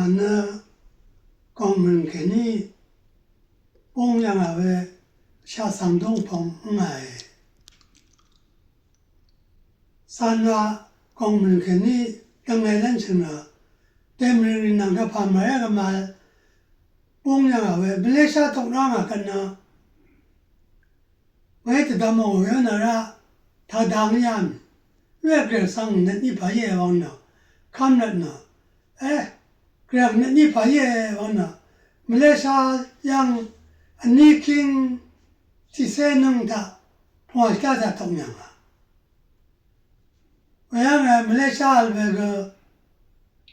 나는 공문 괜히 봉양아왜 샤상동봉 응아에 산화 공문 괜히 영애는 증어 때문에 나가 밤에 말 봉양아왜 블레샤 통랑아 간나 왜 대담어 왜나라 다 당양 왜 그래서 이 바에 왔나 칸나 그냥 이 바에 왔나 말레이시아 양 니킹 지세능다 포스가자 통양아 왜냐면 말레이시아 그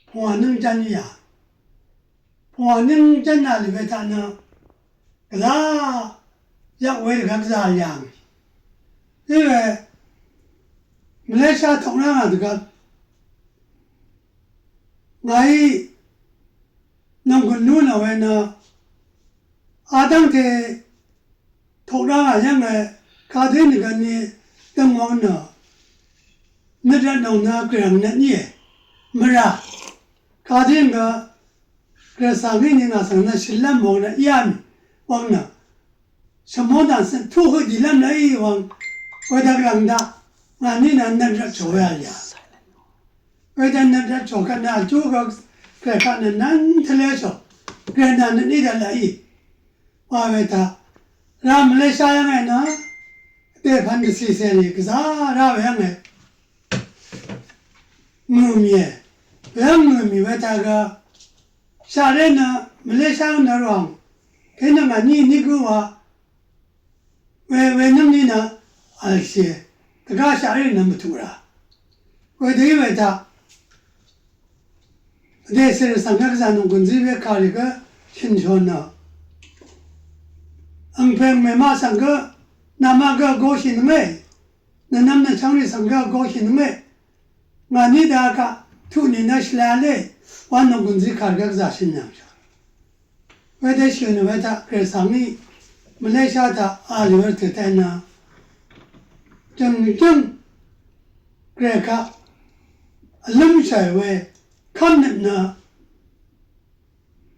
포는 잔이야 포는 잔나리 왜다나 그다 약왜 각자 양 이게 말레이시아 통양아 그가 나이 너그 누나 왜나 아당테 통랑아 양에 가되니까 니 등왕나 너는 그냥 니 뭐라 가den가 그래서 니나 상나 신랑 먹나 이안 왕나什么단선 투후 디람나 이왕 왜다랑다 나니는 너를 좋아야 왜다는 좋겠나 주가 그래가는 난 틀려서 그래 나는 이달라이 와베다 라말레이시아에나 때 반드시 세리 그사 라웨네 무미에 왜무미 왜다가 샤레나 말레이시아나랑 걔네가 니그와 왜 능이나 알시 그가 샤레는 무투라 왜 대외다 대세를 상각자는 군지에 가리가 신촌나 엉팽매마 상가 남아가 고시는매 나남나 창리 상가 고시는매 나니다가 투니나 실라레 완는 군지 가리가 신냥자 왜 대시는 왜다 그래상이 말레이시아다 알리버트 때나 정정 그래가 알름샤 왜 컴는나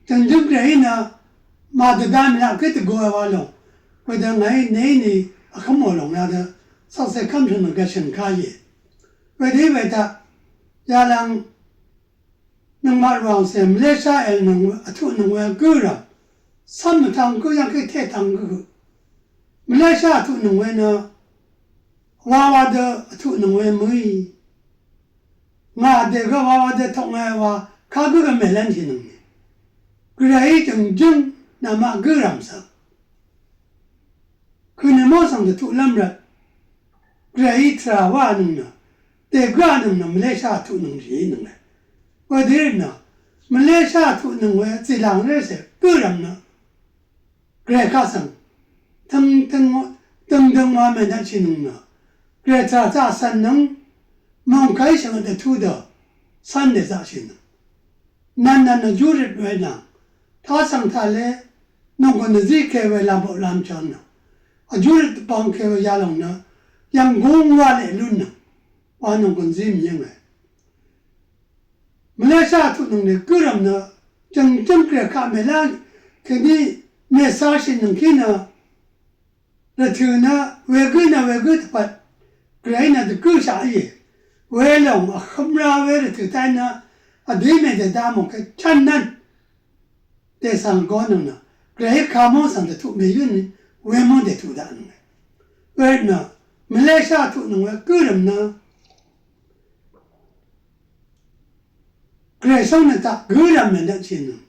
정정 그래나 마드담이나 그때 고아발로 왜다 나이 내니 아컴몰롱나다 사세 컴주는 것은 가예 왜다 야랑 능마르왕세 말레이시아에는 아투는 왜 그라 삼탕 그냥 그 태탕 그 말레이시아 아투는 왜나 와와더 아투는 왜 무이 나대가 와와더 통해와 가그가 멜란지는 그래 정정 남아 그람서 그네 모상도 투람라 그래 트라와는 대가는 말레이시아 투는 지는 어디나 말레이시아 투는 왜 지랑에서 그람나 그래 가상 등등 와면 지는 그래 자산능 몽카이성의 투더 산내 자신은 난나는 주를 왜나 타상탈레 농건의 지케왜 람보람잖아 주를 방케왜 야롱나 양공와레 룬나 와는 건지 미행해 말레이시아 투능네 그럼나 정정 그래 카메라 그니 메시지는 기나 라트나 왜그나 왜그다 그래나 그샤이 왜롱 컴라 왜르트 타나 아데메데 다모 그 찬난 대상 거는나 그래 카모산데 투 메윤이 왜모데 투다는 왜나 말레이시아 투는 왜 그럼나 그래 손에다 그러면 되는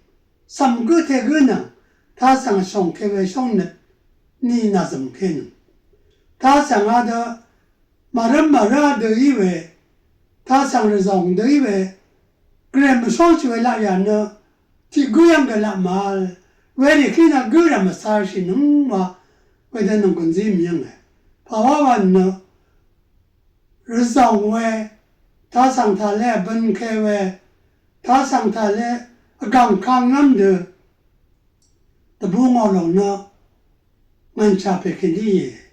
삼그테 그나 다상 송케왜 송네 니나 좀 캐는 다상하다 말아도 이외 다상을 정도 이외 그래 무슨 라야나 티구양가 라말 왜 이렇게나 그러면 살시는 와 왜되는 건지 미행해 바와완나 르상왜 다상탈레 번케왜 다상탈레 강강남드 더붕어로나 만차페케니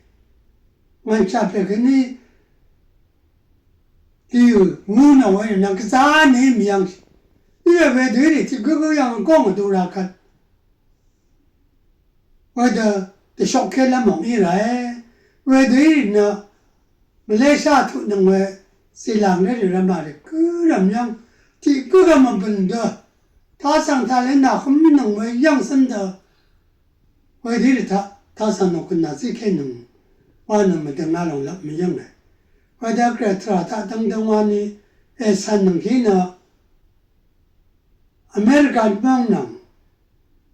이 우나와나 그자네 미양 为对的，这个样讲的都拉看，我的小开了梦以来，为对呢，马来西亚土能为西朗的人嘛的，个人样，这个嘛不的，他上他来拿后面能为养生的，为对的他上那个那些可能，我能没得那种了没用的，我的个他等我呢，三能去呢。American mong nang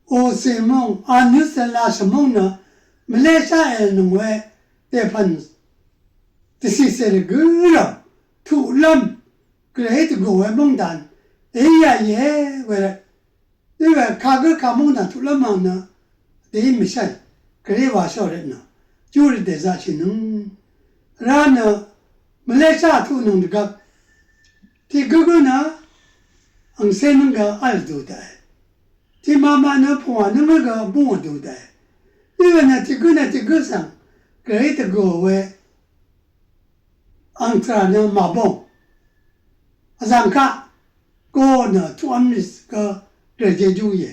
o se mong anu se la mong na Malaysia el nung we te pan te si se le gura tu lam great go we mong dan ya ye we te we ka ga ka mong dan tu lam ma na de mi sha gre wa sho re na ju ri de za chi nung ra na Malaysia tu nung de ga ti gu na ang senang ga aldo dai. Ti mama na puwa na ga buondo dai. Iwa na tigu sang, kaya go we ang tra na mabong. Asang ka, go na tuamnis ka reje juye.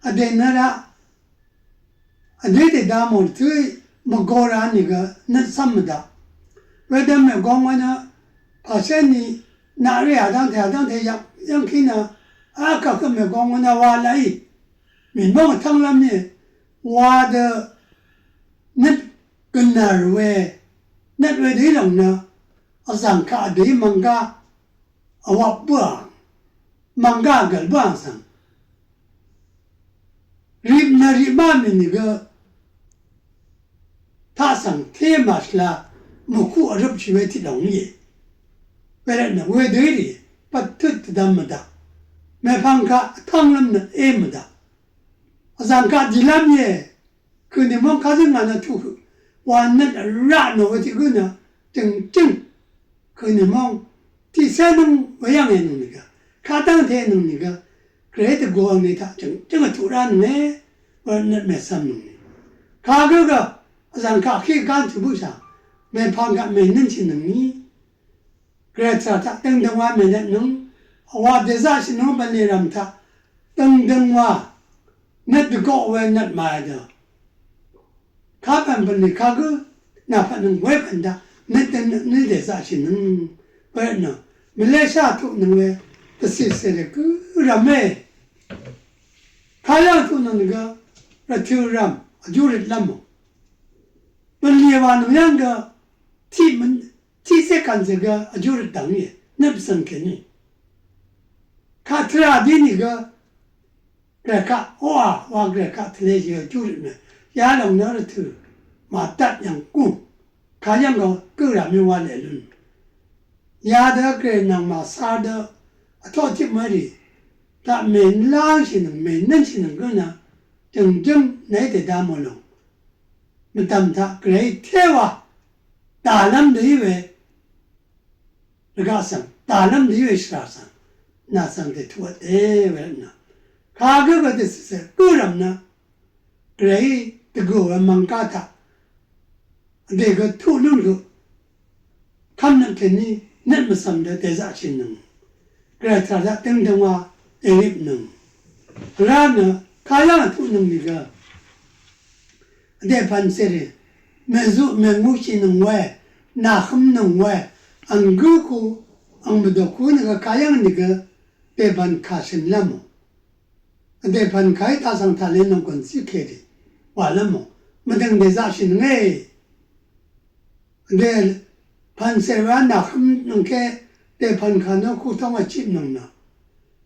Ade na ra, ade de damo tui magora ni ga na samda. Weda me gongwa na pasen ni na ri adang te yang kina aka ka me gong na wa lai min mo thang lam ni wa de net gunnar we net we de long na asang ka de manga awa ba manga gal ba sang rib na riba mi ni ga ta sang the mas la mo ku arab chi we ti dong ye we na we de ri patut damda me pangka thanglam na emda azanka dilam ye kuni mon kazin mana tu wan na ra no ti guna ting ting kuni mon ti sanung wayang en ni ga ka tang the nu ni ga great go ni ta ting ting tu ran me wan na me sam ni ka ga azanka khi gan tu bu sa me pangka me nin chin ni great ta tang dang wa me na nung wa de za shi no ban le ram ta dang wa net de go we net ma da ka ban ban ni ka gu na pa nang we ban da net de za shi nung ba na Malaysia tu nang we ta si se le ku ra me ka ya tu nang ga ra tu ram a ju rit lam mo ban le wa nang yang ga ti se kan se ga a ju rit dang ye ne san ke ni ka tra di ni ga ka wa ka tle ji ju ri ne ya long na ri tu ma tat yang ku ka yang go ku ra mi wa le lu ya da ke na ma sa da a to ti ma ri ta men lang shi ne men nen shi ne ga na jeng jeng ne de da mo lo mi tam ta gre te wa da lam de we ga san da lam de we sha san na sang de tu de we na ka ga de se ku ram na gre de go mang ka ta de ga tu lu lu kam na ke ni net ma sam de za chin nang gre ta da teng de wa e lip nang ra na ka ya tu nang ni ga de pan se re me zu me mu chi nang we na kham nang we ang gu ku ang ma do ku na ka ya ni ga de ban ka shin la mo de ban kai ta sang ta le nong kon si ke ri wa la mo ma dang de za shin nge de pan se wa na kham nong ke de pan ka no ku ta wa chi nong na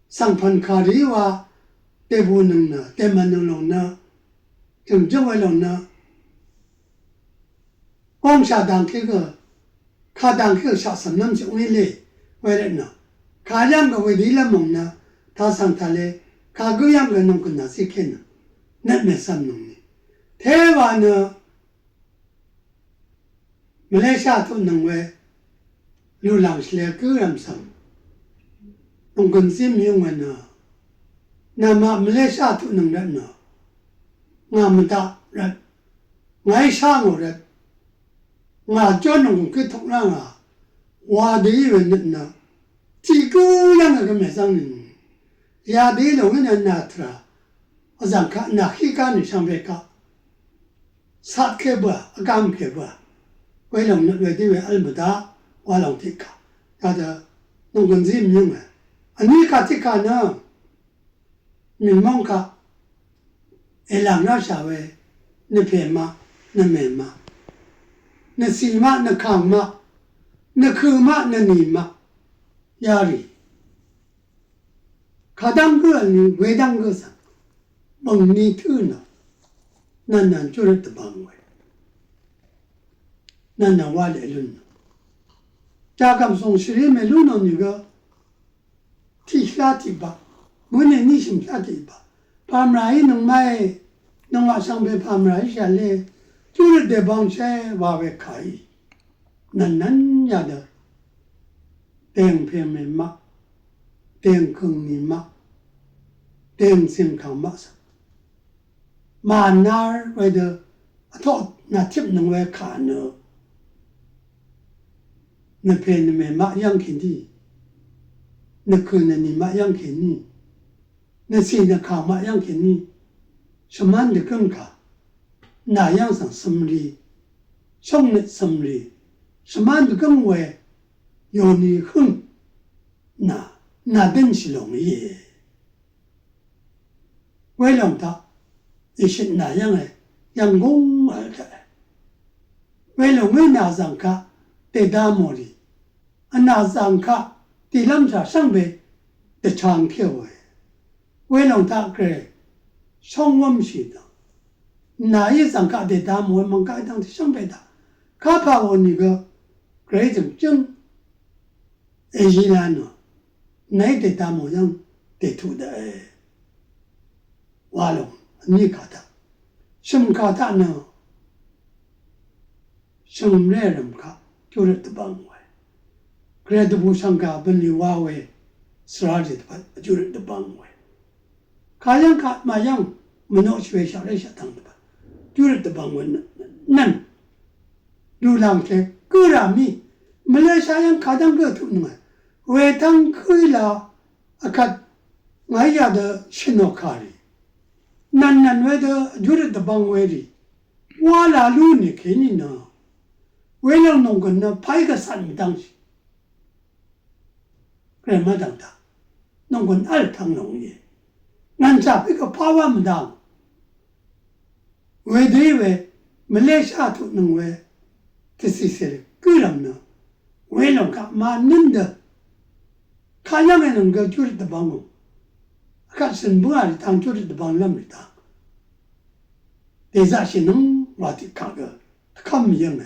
sang pan ka ri wa de bu nong na de man nong long na jeng jeng wa long na gong sha dang ke ge ka dang ke sha sam nam ji wi le wa le na ka yang ga we di la mong na ta sang ta le ka gu yang ga nong kun na si ke na net me sam nong ni te wa na Malaysia tu nong we lu lang shle ku ram sam nong kun si mi wa na ma Malaysia tu nong na na nga ma ta ra ngai sha ngo ra nga cho nong ke thok na wa de yi wen na ti ku yang ga me sang ni 亚对龙的那特拉，让看那黑干的上边看，杀开不，干开不，为龙那为的为阿不达，我龙提卡，他的弄个字名啊，你卡提卡呢，民梦卡，两那啥喂，那偏嘛，那美嘛，那西嘛，那康嘛，那科嘛，那你嘛，压力。가장 그 외당 거사 먹니 트나 난난 저랬다 방we 난난 와래 룬 자감송 시리메 루노니가 티샤티바 문에 니심 사티바 밤라이 능마에 능와 상배 밤라이 샬레 저랬다 방세 와베 카이 난난 야다 땡페메 마 땡흥니 마 땡심 강마사 마날 왜더 또 나팁 능왜 가너 너 팬메 마 양킨디 너 그는 마 양킨니 너 신의 강마 양킨니 什么的更卡那样上心里兄的心里什么的更为有你恨那真是容易为了他一些那样的阳光而来为了为那上卡对大魔力那上卡对lâm茶上边的长条为了他个双温系的那一上卡对大魔们该当的上边的卡怕我那个这种正依然呢那对大魔样对土的瓦隆你卡他什么卡他呢什么人卡就是的帮我그래 도 부상가 분리 와웨 스라지就是的帮我가장 마냥 문어시에 샤레샤 당다就是的帮我난 누랑테 그라미 말레이시아양 가장 그 두는 외당 크이라 아까 마야의 신호카리 난난 왜도就是的帮我리 와라루니 괜히나 왜랑 농건나 파이가 산미 당시 그래 마당다 농건 알탕 농예 난 잡히가 파와무당 왜 대왜 말레이시아 투는 왜 뜻이세 그럼나 왜는가 맞는다 가양에는 그 줄이다 방어 같은 뭐하리 당 줄이다 방랍니다 대자신은 와디 가가 감미영에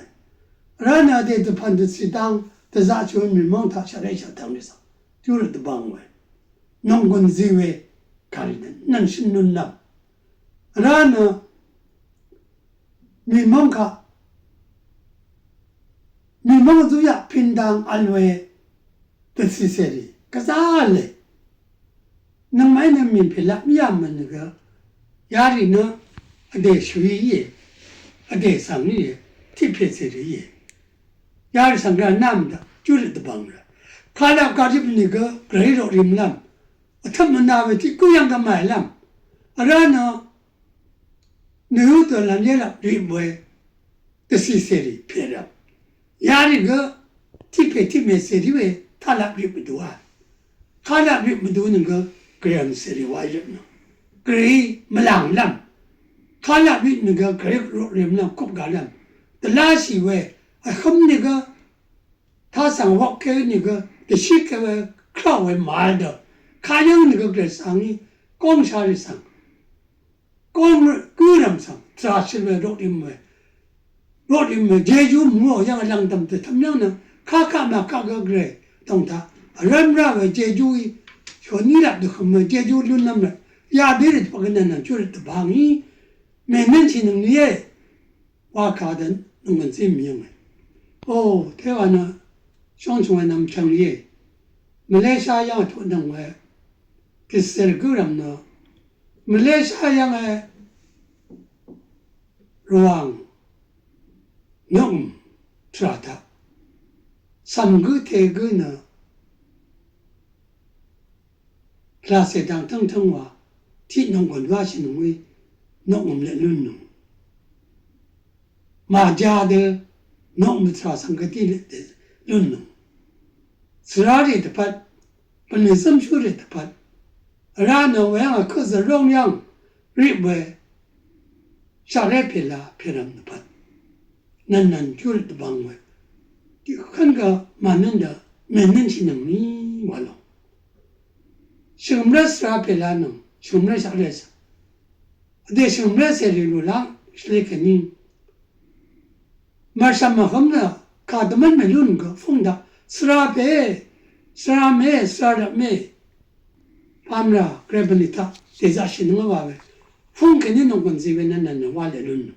라나데도 판듯이 당 대자치원 밀망타 샤레샤 당에서 줄이다 방어 농군 지외 가리는 난 신눈남 라나 밀망가 밀망주야 핀당 알웨 뜻이세리 그자래能买那名片了，也没那个压力呢，得学业，得生意，特别是的业，压力上个男的，就是的帮人，看了搞这那个人肉人了，他们那位的各样的买了，然后呢，有的人家了认为的是谁的骗了，压力个特别是的为他那认不多啊，他那认不多那个。그런 세리 와이르나 그리 말랑람 칼라비 니가 그리 렘나 kop가람 달라시 왜 험니가 타상 wakke 니가 시케 클라웨 말더 가영 니가 그래 상이 공샤리상 공 그람상 자실베 로림메 제주 뭐 양을 랑담데 탐량는 카카나 카가 그래 동타 람라베 제주이 현이라도 하면 제주를 남는 야들이 박는 줄을 방이 매년 지는 게 와카든 능은 재미용해 오 대화는 상중에 남창리에 말레이시아 양 돈는 왜 그셀 그럼너 말레이시아 양의 로왕 영 트라타 삼그 대그는 拉塞当腾腾哇，替农管哇是农为农我们的论农，马家的农我们查上个地的论农，自然的办，本来生出来的办，然后我让可是容量，认为下来别啦别人的办，能就的帮我，就看个蛮能的，蛮能去能力完了。什么事啊？别来弄，什么下来啥？对什么事的路上是那个人，马上嘛很呢，看他们没弄个，风的，是啊别，是啊没，是啊的没，他们啦，这边的他，这啥事弄个话呗，风肯定弄关系为那话来弄，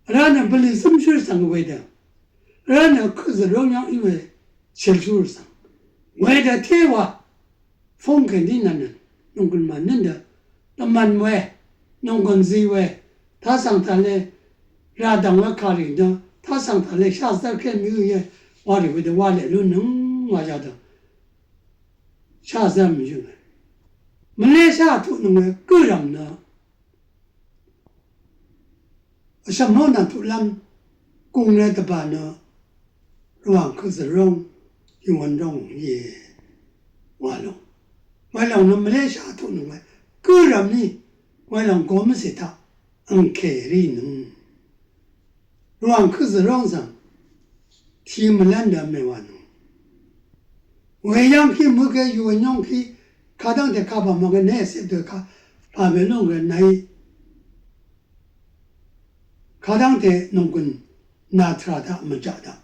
然后不离什么事上个为的，然后可是容量因为小事上，为的天话。风肯定能弄个蛮能的，那蛮为弄个gì为，他上他来，拉当我考虑的，他上他来下次再看没有也，我里为的我来路能我晓得，下次没有了，马来西亚都弄个个人呢，什么呢都让公来的吧呢，让可是让用中也完了。为了我们马来西亚都弄个个人呢，为了我们是他，开的能，让可是让上，提不来的没完了。为让去某个有让去，卡当的卡把某个那些的卡，把别弄个那，卡当的弄个拿出来的没找到，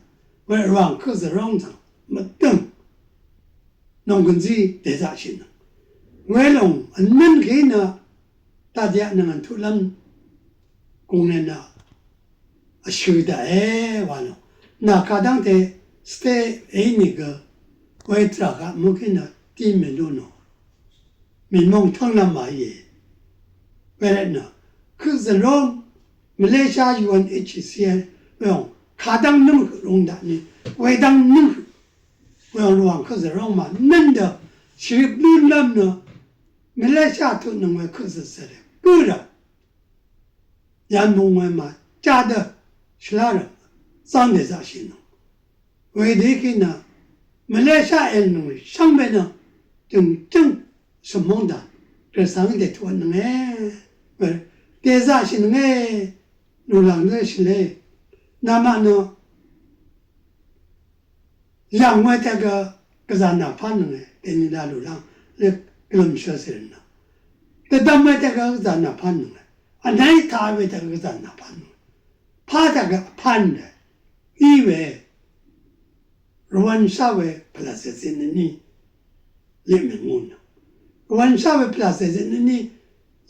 为让可是让上没等，弄个gì得啥行呢？为了能给呢，大家能突然工人呢，学的完了，那卡当的是那个为这个目前呢，地面路呢，民众通了嘛也，为了呢，可是让马来西亚UNHCR用卡当能用的呢，为当能，为让可是让嘛能的，是路上呢。马来西亚都能为可是是的，个人，人农为嘛，家的是哪人，长得啥行呢？为这个呢，马来西亚人农上面呢，正什么的，这上面的图能哎，为这啥行呢哎，路上的是嘞，那么呢，让我这个啥哪怕呢哎，给你那路上那。그럼 셔서는 그다음에 내가 그다나 받는 거야. 아 나이 다음에 내가 그다나 받는 거야. 파다가 판네. 이외 루안사회 플러스에서는 레멘문. 루안사회 플러스에서는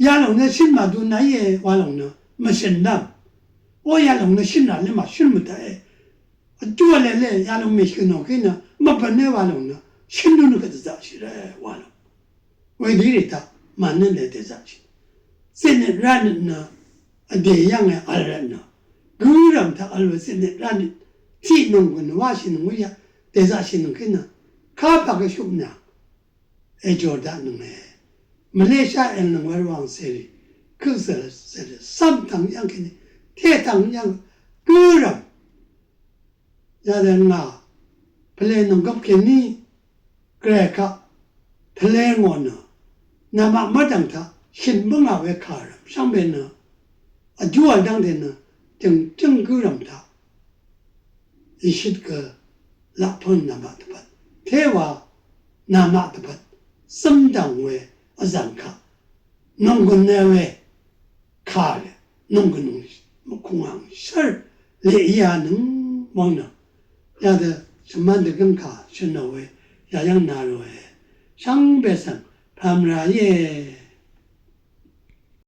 야롱의 신마도 나이에 와롱의 마신남. 야롱의 신나는 마신무다. 주얼레 야롱 메시노 그나 마번네 와롱의 신누는 것도 자시래 와롱.为的他蛮能来的下去，现在人呢，这样的二人呢，个人他二现在人体农跟瓦西农一样，这下去农跟呢，卡巴个兄弟，就这农哎，马来西亚人农为往这里，可是三堂样跟呢，天堂样个人，家人啊，不来农个给你，个卡，不来我呢。那么没等他新本啊为卡人上边呢，主要当天呢，正个人他，一些个拉碰那么的吧，台湾那么的吧，生当为人卡，弄个那位卡了，弄个东西，么空行事儿，来也能忘了，要的什么的跟卡是那位，要让那位上边上。他们也。